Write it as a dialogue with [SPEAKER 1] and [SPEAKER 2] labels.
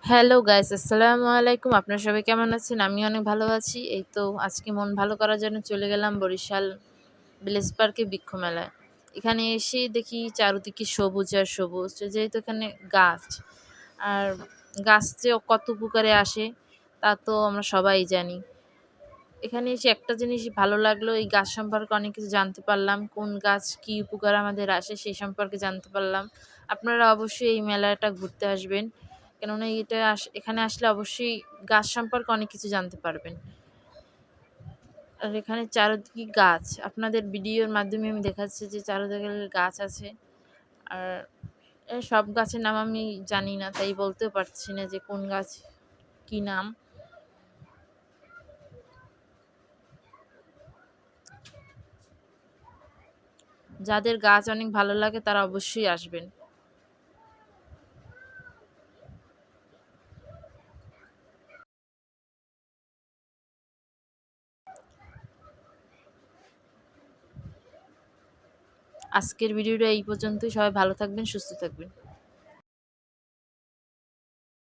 [SPEAKER 1] Hello guys, আসসালামু আলাইকুম। আপনারা সবাই কেমন আছেন? আমি অনেক ভালো আছি। এই তো আজকে মন ভালো করার জন্য চলে গেলাম বরিশাল ভিলেজ পার্কে বৃক্ষ মেলায়। এখানে এসে দেখি চারদিকে সবুজ আর সবুজ। যেহেতু এখানে গাছ, আর গাছ যে কত উপকারে আসে তা তো আমরা সবাই জানি। এখানে এসে একটা জিনিস ভালো লাগলো, এই গাছ সম্পর্কে অনেক কিছু জানতে পারলাম। কোন গাছ কি উপকার আমাদের আসে সেই সম্পর্কে জানতে পারলাম। আপনারা অবশ্যই এই মেলাটা ঘুরতে আসবেন, কেননা এখানে আসলে অবশ্যই গাছ সম্পর্কে অনেক কিছু জানতে পারবেন। আর এখানে চারদিকে গাছ, আপনাদের ভিডিওর মাধ্যমে আমি দেখাচ্ছি যে চারদিকে গাছ আছে। আর সব গাছের নাম আমি জানি না, তাই বলতেও পারছি না যে কোন গাছ কি নাম। যাদের গাছ অনেক ভালো লাগে তারা অবশ্যই আসবেন। আজকের ভিডিওটা এই পর্যন্তই। সবাই ভালো থাকবেন, সুস্থ থাকবেন।